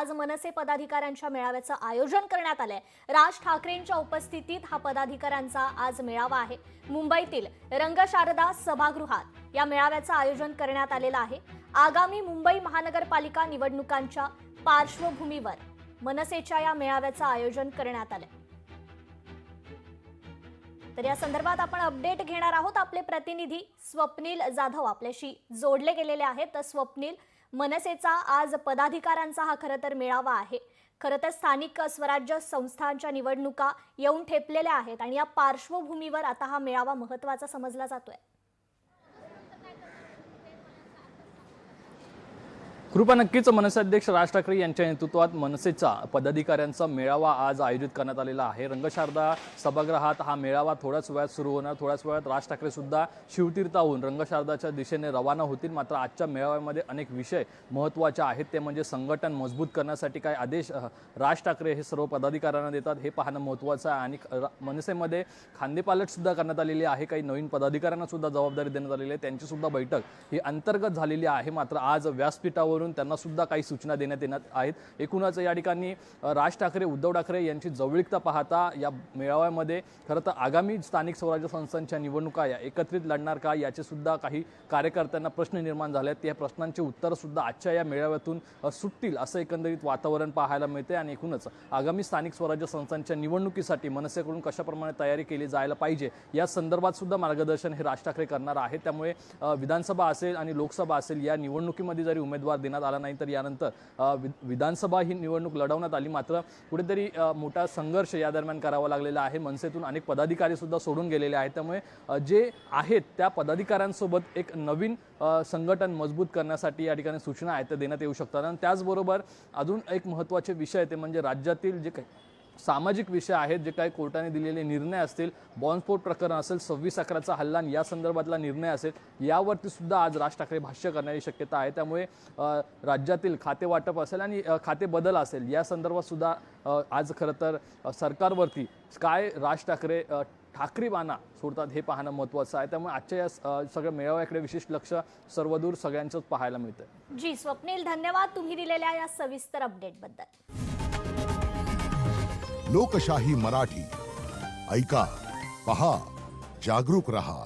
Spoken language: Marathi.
आज मनसे पदाधिकाऱ्यांच्या मेळाव्याचं आयोजन करण्यात आलंय। राज ठाकरेंच्या उपस्थितीत हा पदाधिकाऱ्यांचा आज मेळावा आहे। मुंबईतील रंगशारदा सभागृहात या मेळाव्याचं आयोजन करण्यात आलेलं आहे। आगामी मुंबई महानगरपालिका निवडणुकांच्या पार्श्वभूमीवर मनसेच्या या मेळाव्याचं आयोजन करण्यात आलंय। तर या संदर्भात आपण अपडेट घेणार आहोत। आपले प्रतिनिधी स्वप्नील जाधव आपल्याशी जोडले गेलेले आहेत। तर स्वप्नील, मनसेचा आज पदाधिकाऱ्यांचा हा खरं तर मेळावा आहे। खरं तर स्थानिक स्वराज्य संस्थांच्या निवडणुका येऊन ठेपलेल्या आहेत आणि या पार्श्वभूमीवर आता हा मेळावा महत्त्वाचा समजला जातोय। कृपा, नक्कीच मनसे अध्यक्ष राज ठाकरे यांच्या नेतृत्वात मनसेचा पदाधिकाऱ्यांचा मेळावा आज आयोजित करण्यात आलेला आहे। रंगशारदा सभागृहात हा मेळावा थोड्याच वेळात सुरू होणार। थोड्याच वेळात राज ठाकरे सुद्धा शिवतीर्थाहून रंगशारदाच्या दिशेने रवाना होतील। मात्र आजच्या मेळाव्यामध्ये अनेक विषय महत्त्वाचे आहेत, ते म्हणजे संघटन मजबूत करण्यासाठी काय आदेश राज ठाकरे हे सर्व पदाधिकाऱ्यांना देतात हे पाहणं महत्त्वाचं आहे। आणि मनसेमध्ये खांदेपालट सुद्धा करण्यात आलेली आहे। काही नवीन पदाधिकाऱ्यांना सुद्धा जबाबदारी देण्यात आलेली आहे। त्यांची सुद्धा बैठक ही अंतर्गत झालेली आहे। मात्र आज व्यासपीठावर त्यांना सुद्धा काही सूचना देण्यात येणार आहेत। एकूणच या ठिकाणी राज ठाकरे उद्धव ठाकरे यांची जवळीकता पाहता या मेळाव्यामध्ये खरं तर आगामी स्थानिक स्वराज्य संस्थांच्या निवडणुका या एकत्रित लढणार का याचे सुद्धा काही कार्यकर्त्यांना प्रश्न निर्माण झाले आहेत। त्या प्रश्नांची उत्तर सुद्धा आजच्या या मेळाव्यातून सुटतील असं एकंदरीत वातावरण पाहायला मिळते। आणि एकूणच आगामी स्थानिक स्वराज्य संस्थांच्या निवडणुकीसाठी मनसेकडून कशाप्रमाणे तयारी केली जायला पाहिजे या संदर्भात सुद्धा मार्गदर्शन हे राज ठाकरे करणार आहेत। त्यामुळे विधानसभा असेल आणि लोकसभा असेल या निवडणुकीमध्ये जरी उमेदवार देण्यात आला नाही तर यानंतर विधानसभा ही निवडणूक लढवण्यात आली, मात्र कुठेतरी मोठा संघर्ष या दरम्यान करावा लागलेला आहे। मनसेतून अनेक पदाधिकारी सुद्धा सोडून गेलेले आहेत। त्यामुळे जे आहेत त्या पदाधिकाऱ्यांसोबत एक नवीन संघटन मजबूत करण्यासाठी या ठिकाणी सूचना आहेत त्या देण्यात येऊ शकतात। आणि त्याचबरोबर अजून एक महत्त्वाचे विषय ते म्हणजे राज्यातील जे काही सामाजिक विषय आहेत, जे काही कोर्टाने दिलेले निर्णय असतील, बॉम्बस्फोट प्रकरण असेल, 26/11चा हल्ला या संदर्भातला निर्णय असेल, यावरती सुद्धा आज राज ठाकरे भाष्य करण्याची शक्यता आहे। त्यामुळे राज्यातील खाते वाटप असेल आणि खाते बदल असेल या संदर्भात सुद्धा आज खरं तर सरकारवरती काय राज ठाकरे ठाकरेबाणा सोडतात हे पाहणं महत्त्वाचं आहे। त्यामुळे आजच्या या सगळ्या मेळाव्याकडे विशेष लक्ष सर्वदूर सगळ्यांचंच पाहायला मिळतं। जी स्वप्नील, धन्यवाद तुम्ही दिलेल्या या सविस्तर अपडेटबद्दल। लोकशाही मराठी ऐका, पहा, जागरूक रहा।